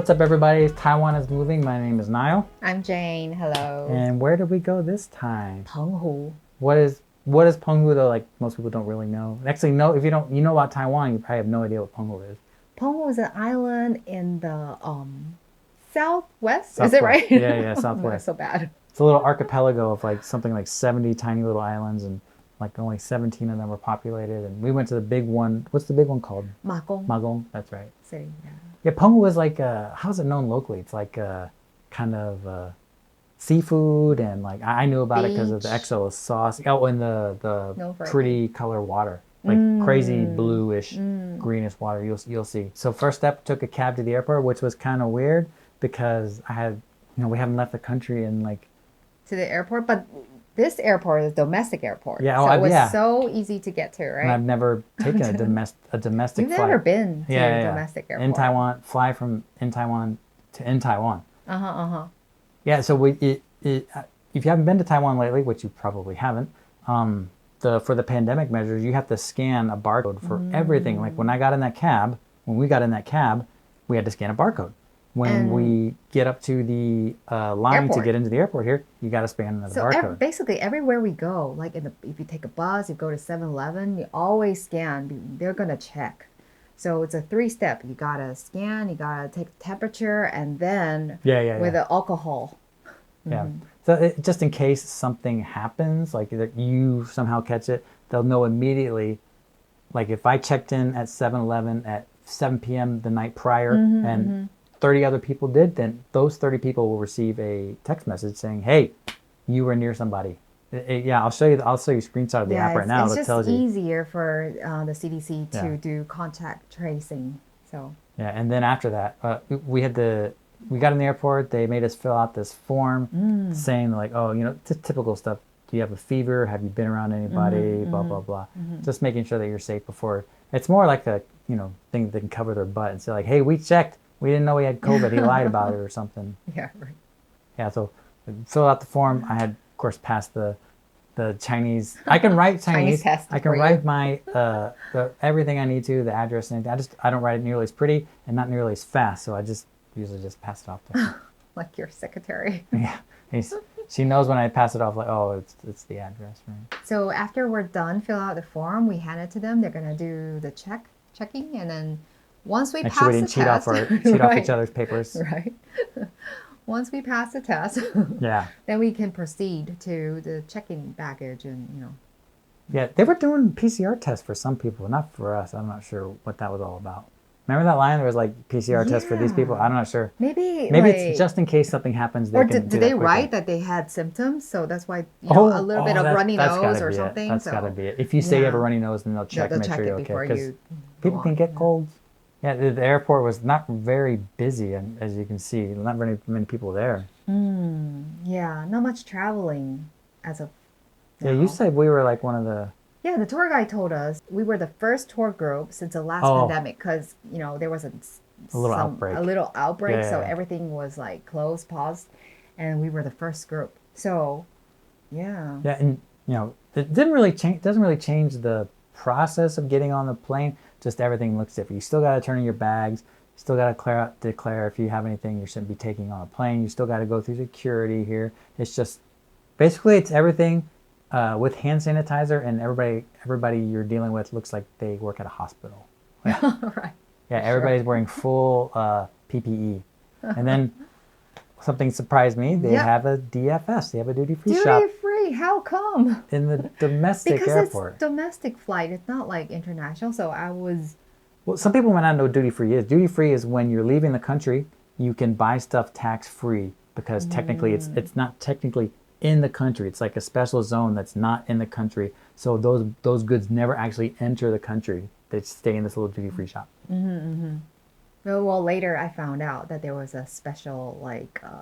What's up, everybody? Taiwan is moving. My name is Niall. I'm Jane. Hello. And where did we go this time?澎湖. What is澎hu though? Like most people don't really know. Actually, no. If you know about Taiwan, you probably have no idea what澎hu is.澎hu is an island in the southwest. Is it right? Yeah, southwest. So bad. It's a little archipelago of like something like 70 tiny little islands, and like only 17 of them were populated. And we went to the big one. What's the big one called? Magong. That's right. City. Yeah. Yeah,澎hu is like how's it known locally? It's like kind of seafood, and like I knew about it because of the XO sauce. Oh, and the pretty color water, like crazy bluish, greenish water. You'll see. So first step, took a cab to the airport, which was kind of weird because we haven't left the country in like. To the airport, but this airport is a domestic airport. Yeah, so it was so easy to get to, right? And I've never taken a domestic You've flight. never been to a domestic airport. In Taiwan, fly from in Taiwan to in Taiwan. Yeah, so if you haven't been to Taiwan lately, which you probably haven't, for the pandemic measures, you have to scan a barcode for everything. Like when we got in that cab, we had to scan a barcode. When we get up to the line to get into the airport here, you got to scan another barcode. Basically, everywhere we go, like if you take a bus, you go to 7-Eleven, you always scan. They're going to check. So it's a 3-step. You got to scan, you got to take temperature, and then with the alcohol. Yeah. So just in case something happens, like that you somehow catch it, they'll know immediately. Like if I checked in at 7-Eleven at 7 p.m. the night prior and 30 other people did, then those 30 people will receive a text message saying, "Hey, you were near somebody." I'll show you a screenshot of the app right now. It's just easier for the CDC to do contact tracing. So and then after that, we got in the airport. They made us fill out this form saying like, just typical stuff. Do you have a fever? Have you been around anybody? Blah blah blah. Just making sure that you're safe before. It's more like a thing that they can cover their butt and say like, "Hey, we checked. We didn't know he had COVID. He lied about it or something." Yeah, right. Yeah, so fill out the form. I had, of course, passed the Chinese. I can write Chinese. I can write my everything I need to, the address and anything. I don't write it nearly as pretty and not nearly as fast. So I usually just pass it off to her. Like your secretary. Yeah, she knows when I pass it off. Like, oh, it's the address, right? So after we're done, fill out the form. We hand it to them. They're gonna do the checking, and then. Once we pass the test, cheat off each other's papers. Right. Once we pass the test, then we can proceed to the check-in baggage and Yeah, they were doing PCR tests for some people, not for us. I'm not sure what that was all about. Remember that line? There was like PCR tests for these people. I'm not sure. Maybe it's just in case something happens. Did they write that they had symptoms? So that's why a little bit of runny nose or something. That's got to be it. If you say you have a runny nose, then they'll check to make sure you're okay. Because people can get colds. Yeah, the airport was not very busy, and as you can see, not very many people there. Yeah, not much traveling as of now. Yeah, you said we were like one of the... Yeah, the tour guide told us we were the first tour group since the last pandemic because, there was a little outbreak. So everything was like closed, paused, and we were the first group. So, yeah. Yeah, and, it doesn't really change the process of getting on the plane. Just everything looks different. You still got to turn in your bags. You still got to declare if you have anything you shouldn't be taking on a plane. You still got to go through security here. It's just basically it's everything with hand sanitizer, and everybody you're dealing with looks like they work at a hospital. Yeah. Right. Yeah, everybody's wearing full PPE. And then something surprised me. They have a DFS. They have a duty-free shop. Duty-free? How come? In the domestic airport. It's domestic flight. It's not like international. So I was... Well, some people might not know what duty-free is. Duty-free is when you're leaving the country, you can buy stuff tax-free because technically it's not technically in the country. It's like a special zone that's not in the country. So those goods never actually enter the country. They stay in this little duty-free shop. Well, later I found out that there was a special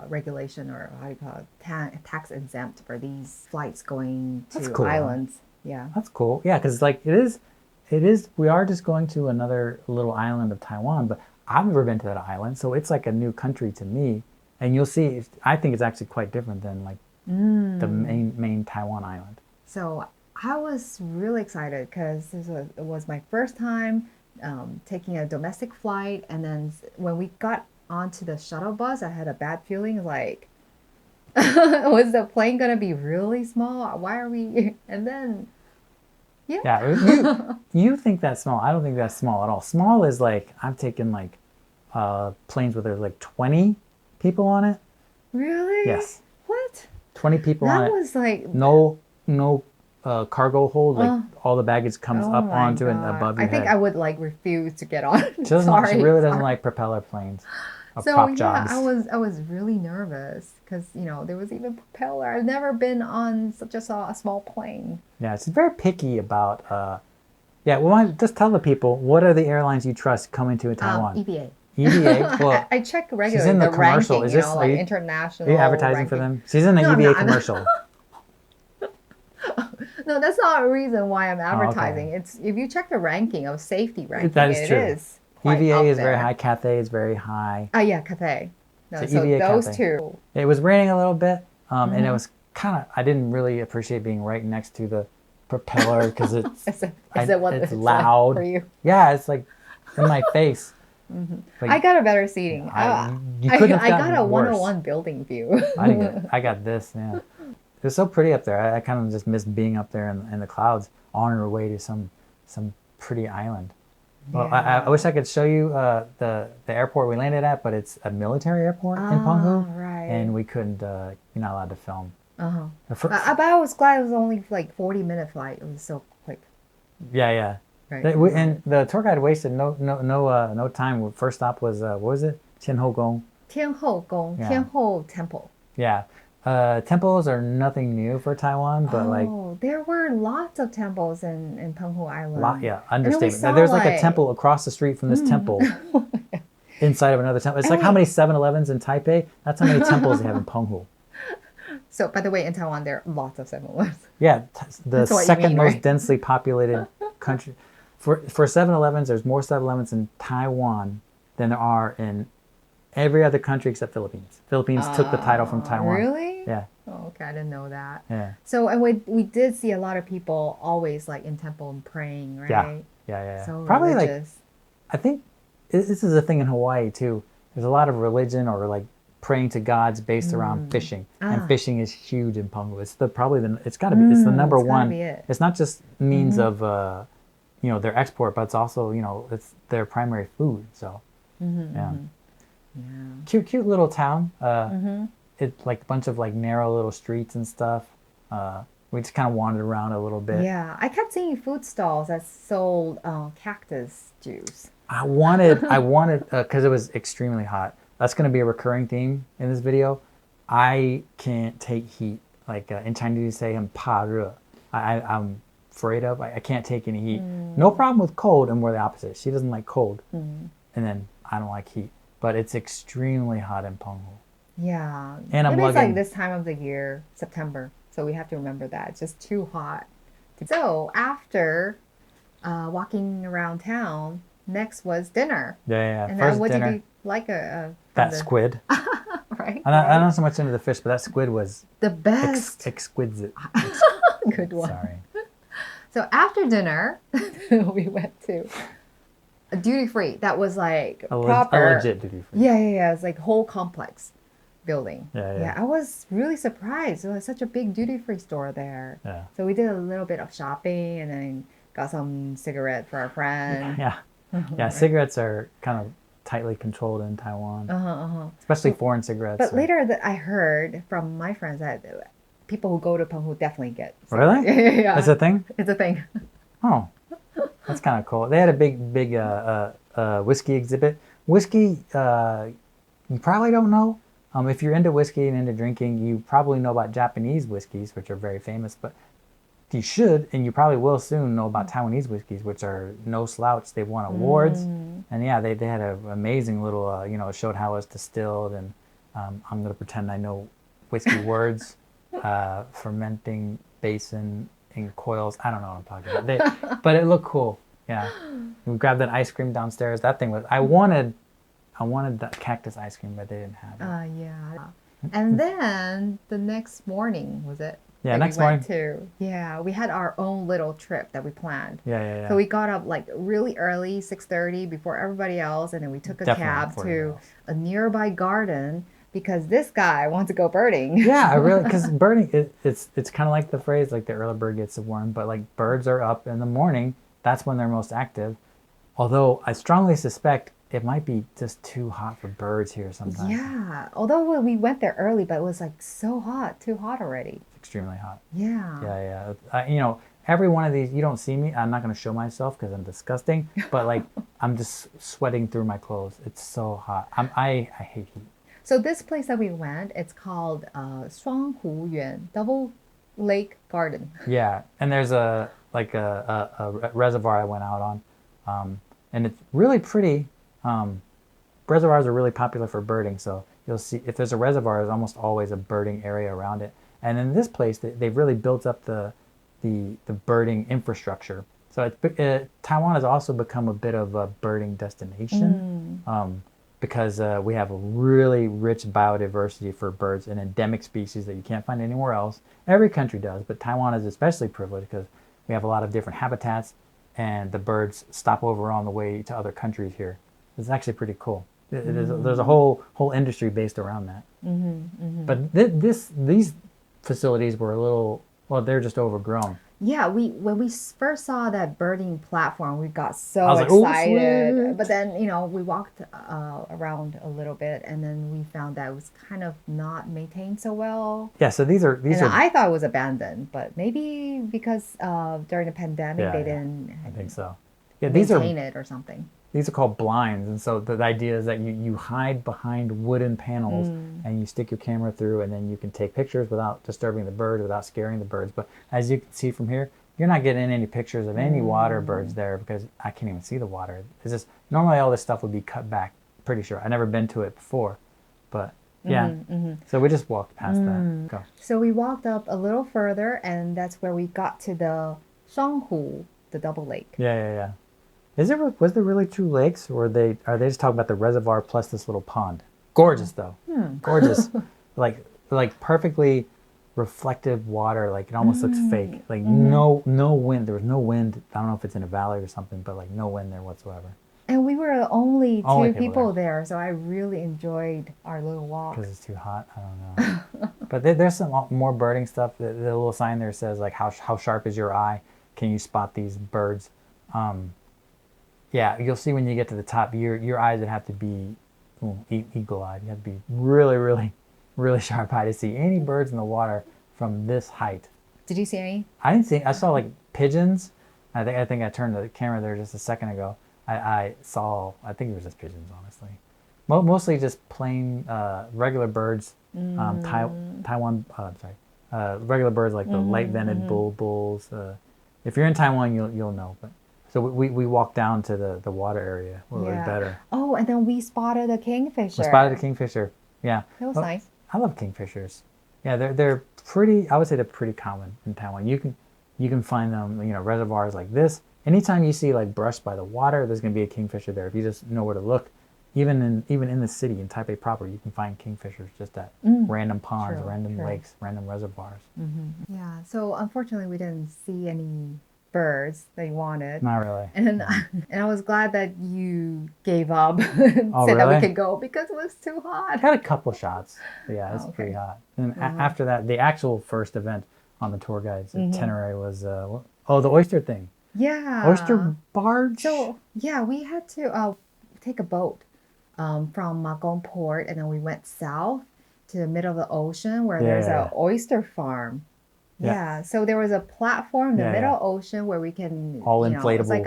regulation or how do you call it, tax exempt for these flights going to islands. Yeah, that's cool. Yeah, because it is. We are just going to another little island of Taiwan, but I've never been to that island, so it's like a new country to me. And you'll see. I think it's actually quite different than the main Taiwan island. So I was really excited because it was my first time taking a domestic flight, and then when we got onto the shuttle bus, I had a bad feeling like, was the plane going to be really small? Why are we... And then, yeah. Yeah, you think that's small. I don't think that's small at all. Small is like, I've taken like planes where there's like 20 people on it. Really? Yes. What? 20 people on it. That was like... No cargo hold. Like all the baggage comes up onto it and above your head. I think I would like refuse to get on. She really doesn't like propeller planes. So prop yeah, jobs. I was really nervous because, you know, there was even propeller. I've never been on such a small plane. Yeah, it's very picky about... just tell the people, what are the airlines you trust coming to Taiwan? EVA. EVA? Well, I check regularly. She's in the commercial. Ranking, like international. Are you advertising ranking. for them? She's in the EVA commercial. No, that's not a reason why I'm advertising. Oh, okay. It's if you check the ranking of safety ranking, that is true. It is EVA is very high. Cathay is very high. Yeah, Cathay. No, so EVA, those Cathay. two. It was raining a little bit, and it was kind of... I didn't really appreciate being right next to the propeller because it's loud. For you? Yeah, it's like in my face. I got a better seating. I got a 101 building view. I got this, yeah. It was so pretty up there. I kind of just missed being up there in the clouds on our way to some pretty island. Well, I wish I could show you the airport we landed at, but it's a military airport in澎湖. Right. And we couldn't, you're not allowed to film. But I was glad it was only like 40-minute flight. It was so quick. Yeah. Right. And the tour guide wasted no time. First stop was, what was it? Tianhou Tianhou Temple. Yeah. Temples are nothing new for Taiwan, but there were lots of temples in澎hu Island. Understatement. There's like a temple across the street from this temple inside of another temple. It's like how many 7-Elevens in Taipei? That's how many temples they have in澎hu. So, by the way, in Taiwan, there are lots of 7-Elevens. Yeah, the second most densely populated country. For 7-Elevens, there's more 7-Elevens in Taiwan than there are in every other country except Philippines. Philippines took the title from Taiwan. Really? Yeah. Oh, okay, I didn't know that. Yeah. So, and we did see a lot of people always like in temple and praying, right? Yeah. So probably religious. I think this is a thing in Hawaii too. There's a lot of religion or like praying to gods based around fishing, and fishing is huge in澎hu. It's it's the number one. It's not just means of their export, but it's also it's their primary food. So yeah. Cute little town. It's like a bunch of like narrow little streets and stuff. We just kind of wandered around a little bit. Yeah, I kept seeing food stalls that sold cactus juice. I wanted because it was extremely hot. That's going to be a recurring theme in this video. I can't take heat. Like in Chinese, you say I'm pa re. I'm afraid of. I can't take any heat. No problem with cold, and we're the opposite. She doesn't like cold, and then I don't like heat. But it's extremely hot in澎hu. Yeah, and I'm lugging. It's like this time of the year, September. So we have to remember that it's just too hot. So after walking around town, next was dinner. Yeah. And First what dinner. Did you like? That squid. Right. I'm not so much into the fish, but that squid was the best. Exquisite. Good one. Sorry. So after dinner, we went to a duty free. That was like a legit duty free. Yeah. It's like whole complex building. Yeah. I was really surprised. It was such a big duty free store there. Yeah. So we did a little bit of shopping and then got some cigarette for our friend. Yeah. Right. Cigarettes are kind of tightly controlled in Taiwan. Especially foreign cigarettes. But later I heard from my friends that people who go to澎hu definitely get cigarettes. Really? Yeah. It's a thing? It's a thing. Oh. That's kind of cool. They had a big whiskey exhibit. Whiskey, you probably don't know. If you're into whiskey and into drinking, you probably know about Japanese whiskeys, which are very famous, but you should, and you probably will soon know about Taiwanese whiskeys, which are no slouch. They've won awards, and yeah, they had an amazing little, showed how it's distilled, and I'm going to pretend I know whiskey words, fermenting basin in coils. I don't know what I'm talking about. But it looked cool. Yeah, we grabbed that ice cream downstairs. That thing was, I wanted that cactus ice cream, but they didn't have it. Yeah. And then the next morning, was it? Yeah, next morning. Yeah, we had our own little trip that we planned. Yeah. So we got up like really early, 6:30 before everybody else, and then we took a cab to a nearby garden because this guy wants to go birding. Yeah, because birding, it's kind of like the phrase, like the early bird gets the worm, but like birds are up in the morning. That's when they're most active. Although I strongly suspect it might be just too hot for birds here sometimes. Yeah, although we went there early, but it was like so hot, too hot already. Extremely hot. Yeah. Yeah. Every one of these, you don't see me. I'm not going to show myself because I'm disgusting, but like I'm just sweating through my clothes. It's so hot. I hate heat. So this place that we went, it's called 双湖园 Double Lake Garden. Yeah, and there's a reservoir I went out on, and it's really pretty. Reservoirs are really popular for birding, so you'll see if there's a reservoir, there's almost always a birding area around it. And in this place, they've really built up the birding infrastructure. So Taiwan has also become a bit of a birding destination because we have a really rich biodiversity for birds and endemic species that you can't find anywhere else. Every country does, but Taiwan is especially privileged because we have a lot of different habitats, and the birds stop over on the way to other countries here. It's actually pretty cool. There's a whole industry based around that. But these facilities were they're just overgrown. Yeah, when we first saw that birding platform, we got so excited. Like, but then, we walked around a little bit, and then we found that it was kind of not maintained so well. Yeah, so these are. I thought it was abandoned, but maybe because during the pandemic they didn't. I think so. Yeah, maintain it or something. These are called blinds, and so the idea is that you hide behind wooden panels and you stick your camera through, and then you can take pictures without disturbing the birds, without scaring the birds. But as you can see from here, you're not getting any pictures of any water birds there because I can't even see the water. It's just normally all this stuff would be cut back. Pretty sure. I've never been to it before, but yeah. So we just walked past that. Go. So we walked up a little further, and that's where we got to the Shanghu, the double lake. Yeah. Was there really two lakes, or are they just talking about the reservoir plus this little pond? Gorgeous though. Gorgeous. like perfectly reflective water, like it almost looks fake. Like no wind. There was no wind. I don't know if it's in a valley or something, but like no wind there whatsoever. And we were only two people there, so I really enjoyed our little walk. Because it's too hot? I don't know. But there's some more birding stuff. The little sign there says like how sharp is your eye? Can you spot these birds? Yeah, you'll see when you get to the top, your eyes would have to be eagle-eyed. You have to be really, really, really sharp-eyed to see any birds in the water from this height. Did you see any? I didn't see. I saw like pigeons. I think I turned the camera there just a second ago. I think it was just pigeons, honestly. Mostly just plain regular birds. Taiwan. Regular birds like the light-vented bulls. If you're in Taiwan, you'll know, but. So we walked down to the water area where it was better. Oh, and then we spotted a kingfisher. We spotted a kingfisher. Yeah. It was nice. I love kingfishers. Yeah, they're pretty. I would say they're pretty common in Taiwan. You can find them. Reservoirs like this. Anytime you see like brush by the water, there's gonna be a kingfisher there. If you just know where to look, even in the city in Taipei proper, you can find kingfishers just at random ponds, random lakes, random reservoirs. Yeah. So unfortunately, we didn't see any birds that you wanted. Not really. And I was glad that you gave up and said that we could go because it was too hot. I had a couple shots. But yeah, it's pretty hot. And after that, the actual first event on the tour guide's itinerary was the oyster thing. Yeah. Oyster barge. So yeah, we had to take a boat from Magong port, and then we went south to the middle of the ocean where there's an oyster farm. Yeah, so there was a platform in the middle ocean where we can all inflatable. It's like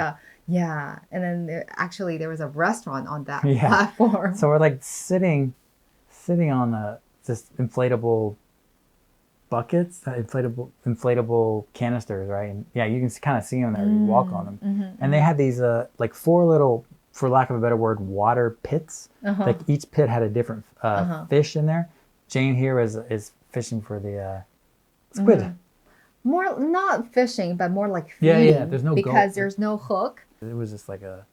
and then there was a restaurant on that platform. So we're like sitting on this inflatable buckets, inflatable canisters, right? And you can kind of see them there. You walk on them, and they had these like four little, for lack of a better word, water pits. Like each pit had a different fish in there. Jane here is fishing for the squid. More not fishing, but more like feeding. Yeah. There's no because there's no hook. It was just like I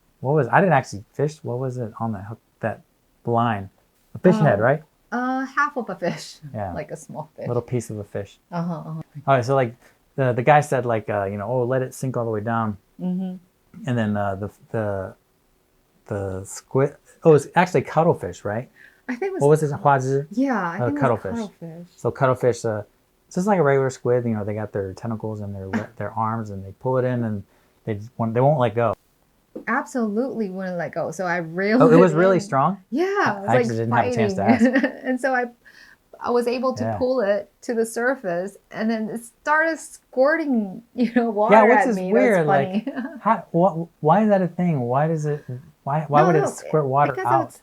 didn't actually fish. What was it on that hook? That line, a fish head, right? Half of a fish. Yeah. Like a small fish. Little piece of a fish. All right, so like the guy said like let it sink all the way down. And then the squid. Oh, it's actually cuttlefish, right? I think it was. What was it? 花枝? Yeah, I think cuttlefish. It was cuttlefish. So cuttlefish, just like a regular squid, they got their tentacles and their arms, and they pull it in, and they won't let go. Absolutely wouldn't let go. So I really. Oh, it was really strong? Yeah, it was I actually didn't have a chance to ask. And so I was able to pull it to the surface, and then it started squirting, water at me. Yeah, which is weird. Like, why is that a thing? Why does it? Why would it squirt water out?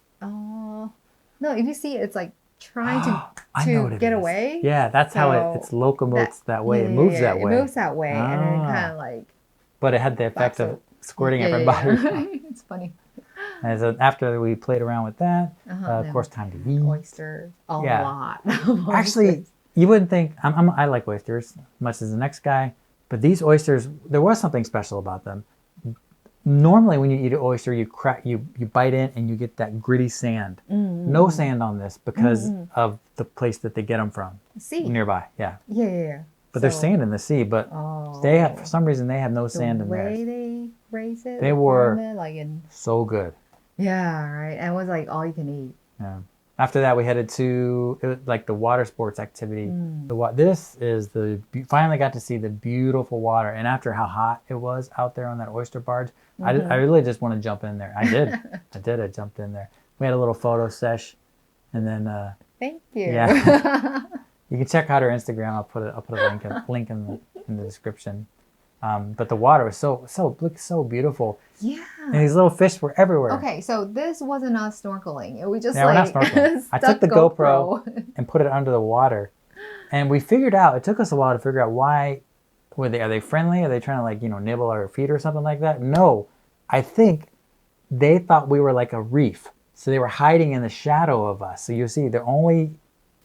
No, if you see it, it's like trying to get away. Yeah, that's how it locomotes that way. It moves that way. It moves that way, and then it kind of like. But it had the effect of squirting everybody. It's funny. And so after we played around with that, of course, time to eat. Oysters, a lot. Actually, you wouldn't think I like oysters as much as the next guy, but these oysters, there was something special about them. Normally, when you eat an oyster, you bite in and you get that gritty sand. No sand on this because of the place that they get them from. Sea. Nearby, yeah. Yeah. But there's sand in the sea, but they have, for some reason, they have no sand in there. The way they raise it. They were so good. Yeah, right. And it was like all you can eat. Yeah. After that, we headed to the water sports activity. Finally got to see the beautiful water. And after how hot it was out there on that oyster barge, I really just want to jump in there. I did. I jumped in there. We had a little photo sesh, and then. Thank you. Yeah. You can check out her Instagram. I'll put a link in the description. But the water was so beautiful. Yeah. And these little fish were everywhere. Okay, so this wasn't us snorkeling. We just we're not snorkeling. I took the GoPro and put it under the water, and we figured out. It took us a while to figure out why. Are they friendly? Are they trying to nibble our feet or something like that? No, I think they thought we were like a reef, so they were hiding in the shadow of us. So you see, they're only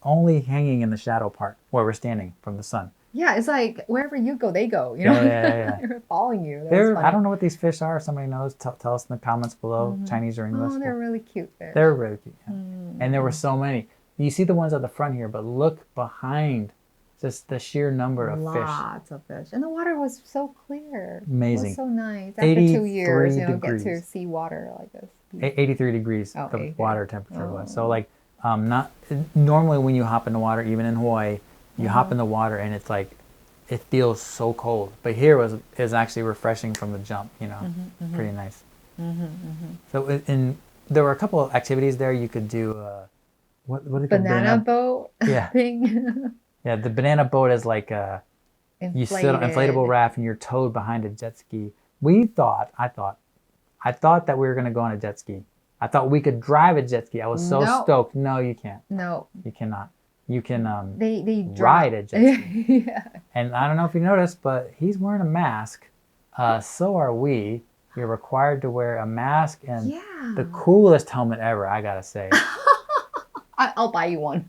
hanging in the shadow part where we're standing from the sun. Yeah, it's like wherever you go, they go. Yeah. They're following you. I don't know what these fish are. If somebody knows, tell us in the comments below, Chinese or English. Oh, they're really cute fish. They're really cute. Yeah. And there were so many. You see the ones at the front here, but look behind. Just the sheer number of fish. Lots of fish. And the water was so clear. Amazing. It was so nice. After 2 years, get to see water like this. 83 degrees the water temperature was. So not normally when you hop in the water, even in Hawaii, you hop in the water and it's like it feels so cold. But here is actually refreshing from the jump. Pretty nice. So there were a couple of activities there. You could do what banana boat thing. Yeah, the banana boat is like you sit on an inflatable raft and you're towed behind a jet ski. I thought that we were going to go on a jet ski. I thought we could drive a jet ski. I was so stoked. No, you can't. No. You cannot. You can they ride a jet ski. Yeah. And I don't know if you noticed, but he's wearing a mask. So are we. You're required to wear a mask and the coolest helmet ever, I gotta say. I'll buy you one.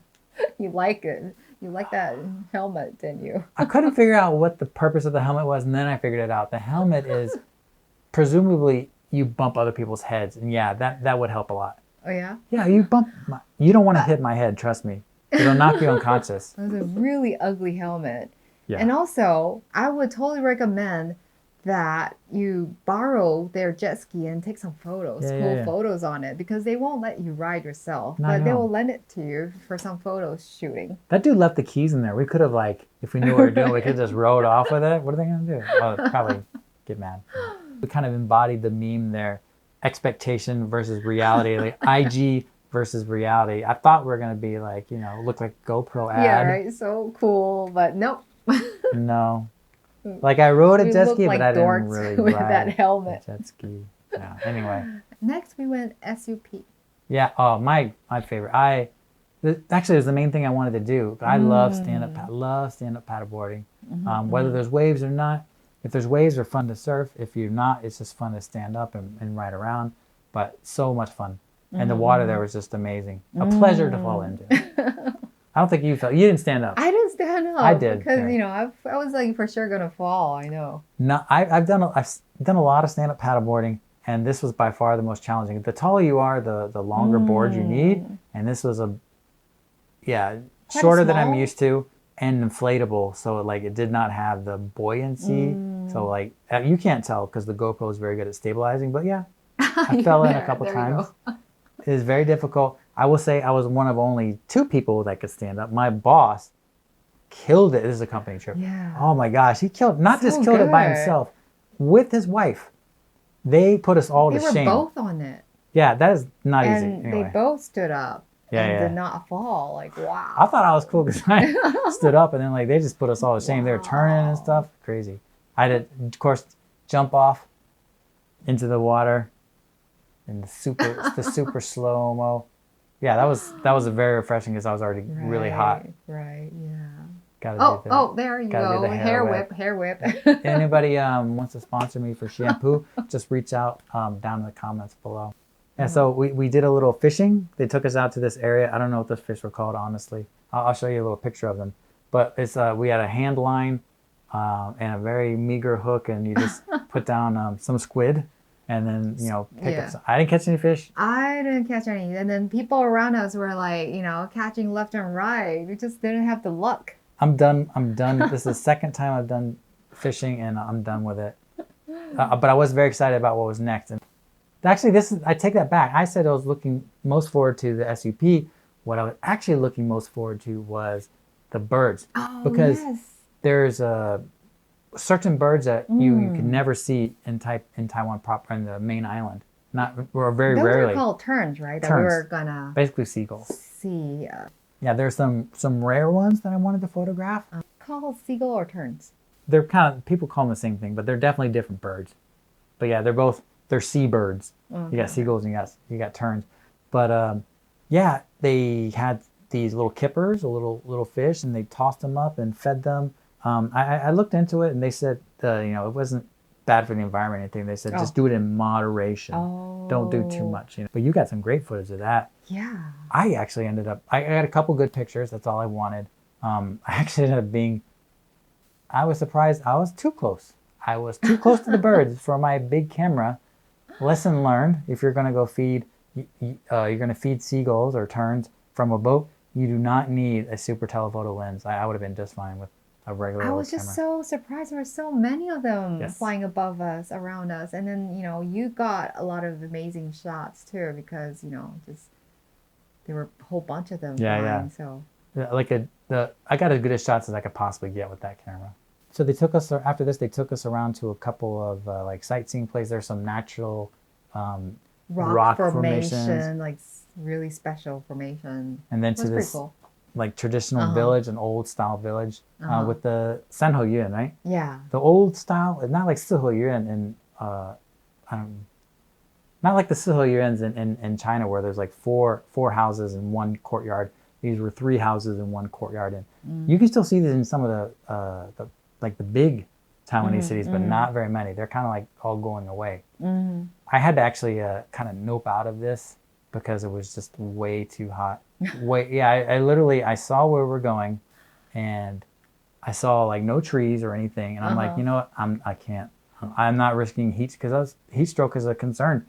You like it. You like that helmet, didn't you? I couldn't figure out what the purpose of the helmet was, and then I figured it out. The helmet is presumably you bump other people's heads, and that would help a lot. Oh yeah? Yeah, you don't want to hit my head, trust me. It'll knock you unconscious. It was a really ugly helmet. Yeah. And also, I would totally recommend that you borrow their jet ski and take some photos, photos on it, because they won't let you ride yourself, but they will lend it to you for some photo shooting. That dude left the keys in there. We could have if we knew what we were doing, we could have just rode off with it. What are they going to do? Oh, probably get mad. We kind of embodied the meme there, expectation versus reality, like IG versus reality. I thought we were going to be look like GoPro ad. Yeah, right. So cool, but nope. No. I rode a jet ski, like but I didn't really with ride that helmet. A jet ski. Yeah. Anyway. Next, we went SUP. Yeah. Oh, my favorite. Actually, it was the main thing I wanted to do. I love stand-up paddleboarding. Whether there's waves or not. If there's waves, they're fun to surf. If you're not, it's just fun to stand up and ride around. But so much fun. And the water there was just amazing. A pleasure to fall into. I don't think you didn't stand up. I didn't stand up. I did. Because, I was for sure going to fall. I know. No, I've done a lot of stand-up paddleboarding, and this was by far the most challenging. The taller you are, the longer board you need. And this was shorter than I'm used to, and inflatable, so like it did not have the buoyancy. So like you can't tell because the GoPro is very good at stabilizing, but I fell in a couple times. It is very difficult. I will say I was one of only 2 people that could stand up. My boss killed it. This is a company trip. Yeah. Oh my gosh, he killed it by himself with his wife. They put us all to shame. They were both on it. Yeah, that is not easy. And anyway. they both stood up. And did not fall. Like, wow. I thought I was cool because I stood up and then like they just put us all to shame. They were turning and stuff. Crazy. I did, of course, jump off into the water in the super slow-mo. Yeah, that was very refreshing because I was already really hot. Right, yeah. There you go. The hair whip. Anybody wants to sponsor me for shampoo, just reach out down in the comments below. Yeah, so we did a little fishing. They took us out to this area. I don't know what those fish were called, honestly. I'll show you a little picture of them. But it's we had a hand line and a very meager hook, and you just put down some squid, and then pick up. I didn't catch any fish. I didn't catch any, and then people around us were like catching left and right. We just didn't have the luck. I'm done. This is the second time I've done fishing, and I'm done with it. But I was very excited about what was next. And actually, I take that back. I said I was looking most forward to the SUP. What I was actually looking most forward to was the birds. Because there's certain birds that you can never see in Taiwan proper, in the main island. Or very rarely. Those are called terns, right? That we were gonna basically seagulls. See. Yeah, there's some rare ones that I wanted to photograph. Called seagull or terns? They're people call them the same thing, but they're definitely different birds. But yeah, they're seabirds. You got seagulls and you got terns. But they had these little kippers, little fish, and they tossed them up and fed them. I looked into it, and they said it wasn't bad for the environment or anything. They said just do it in moderation. Don't do too much. But you got some great footage of that. Yeah. I actually ended up, I got a couple good pictures. That's all I wanted. I actually ended up I was surprised I was too close. I was too close to the birds for my big camera. Lesson learned: if you're going to go feed, you're going to feed seagulls or terns from a boat, you do not need a super telephoto lens. I would have been just fine with a regular camera. I was just so surprised there were so many of them flying above us, around us. And then, you got a lot of amazing shots too, because, there were a whole bunch of them flying. So I got as good a shots as I could possibly get with that camera. So they took us around to a couple of sightseeing places. There's some natural rock formation, like really special formation. And then to this cool. Traditional village, an old style village with the Sanho Yuan, right? Yeah. The old style, not like Siho Yuan in not like the Siho Yuans in China where there's like four houses in one courtyard. These were 3 houses in one courtyard, and you can still see these in some of the big Taiwanese cities, but not very many. They're kind of like all going away. I had to actually kind of nope out of this because it was just way too hot. I saw where we're going, and I saw like no trees or anything, and I'm like, you know what? I can't. I'm not risking heat because heat stroke is a concern.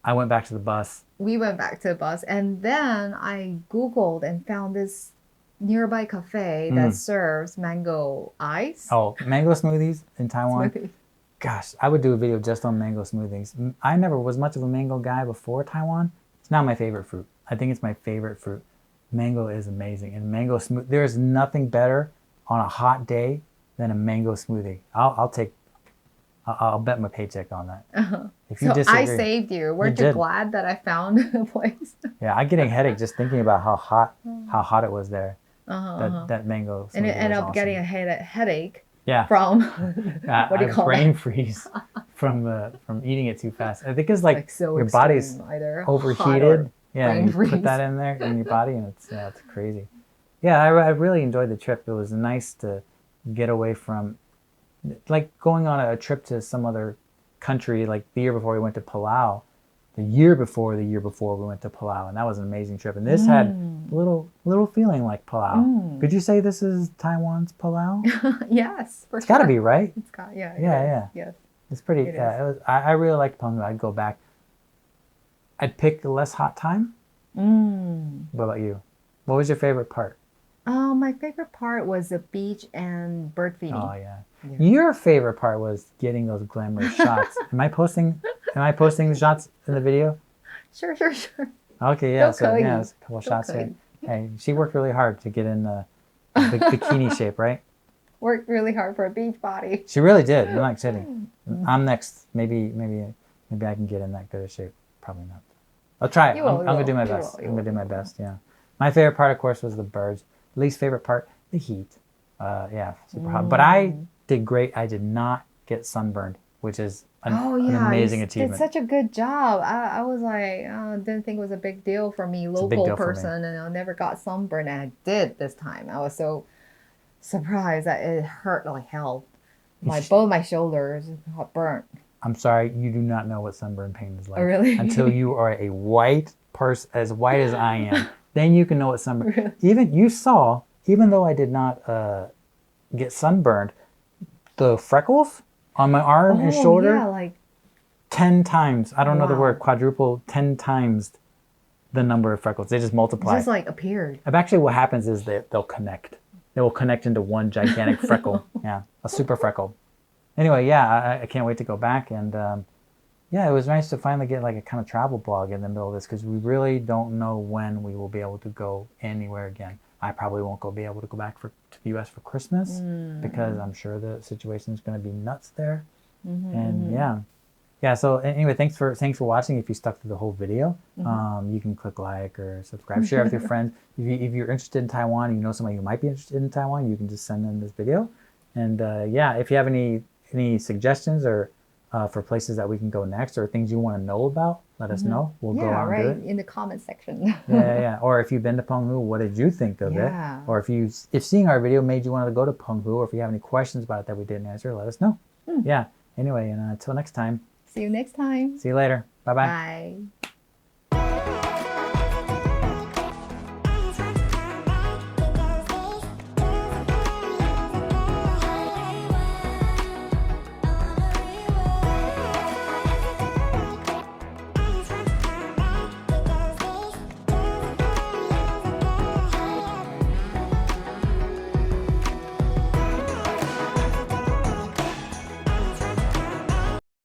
I went back to the bus. We went back to the bus, and then I Googled and found this nearby cafe that serves mango ice. Oh, mango smoothies in Taiwan. Gosh, I would do a video just on mango smoothies. I never was much of a mango guy before Taiwan. It's now my favorite fruit. I think it's my favorite fruit. Mango is amazing, and mango smoothie. There is nothing better on a hot day than a mango smoothie. I'll bet my paycheck on that. If you disagree, I saved you. Weren't you glad that I found a place? Yeah, I'm getting a headache just thinking about how hot it was there. That mango. And it ended up getting a headache. Yeah. From what do you call brain it? Freeze from eating it too fast. I think it's like so your body's overheated. Yeah, and you freeze. put that in there in your body, and it's crazy. Yeah, I really enjoyed the trip. It was nice to get away from, like going on a trip to some other country. Like the year before we went to Palau, the year before we went to Palau, and that was an amazing trip. And this had a little feeling like Palau. Could you say this is Taiwan's Palau? Yes, for It's got to be, right? It's got, yeah. Yes. It's pretty. I really liked Penghu. I'd go back. I'd pick a less hot time. What about you? What was your favorite part? My favorite part was the beach and bird feeding. Oh yeah. Your favorite part was getting those glamorous shots. Am I posting the shots in the video? Sure. Okay, yeah. So yeah, there's a couple shots here. Hey, she worked really hard to get in the bikini shape, right? Worked really hard for a beach body. She really did. I'm not kidding. I'm next. Maybe I can get in that good a shape. Probably not. I'll try it. I'm gonna do my best. I'm gonna do my best. Yeah. My favorite part, of course, was the birds. Least favorite part, the heat. Yeah, super hot. But I did great. I did not get sunburned, which is an amazing achievement. Did such a good job. I was like, didn't think it was a big deal for me, local person, and I never got sunburned, and I did this time. I was so surprised that it hurt like hell. Both my shoulders got burnt. I'm sorry, you do not know what sunburn pain is like. Oh, really? Until you are a white person, as white as I am, then you can know what sunburn. Really? Even though I did not get sunburned, the freckles on my arm and shoulder, like 10 times. I don't know the word, quadruple, 10 times the number of freckles. They just multiply. It just like appeared. Actually, what happens is they'll connect. They will connect into one gigantic freckle. Yeah, a super freckle. Anyway, yeah, I can't wait to go back. And yeah, it was nice to finally get like a kind of travel blog in the middle of this, because we really don't know when we will be able to go anywhere again. I probably won't be able to go back to the U.S. for Christmas because I'm sure the situation is going to be nuts there. And yeah. So anyway, thanks for watching. If you stuck through the whole video, you can click like or subscribe, share with your friends. If you're interested in Taiwan, and you know somebody who might be interested in Taiwan, you can just send them this video. And yeah, if you have any suggestions or for places that we can go next, or things you want to know about, let us know. We'll go out and do it. In the comment section. yeah. Or if you've been to Penghu, what did you think of it? Or if seeing our video made you want to go to Penghu, or if you have any questions about it that we didn't answer, let us know. Yeah. Anyway, and until next time. See you next time. See you later. Bye-bye. Bye.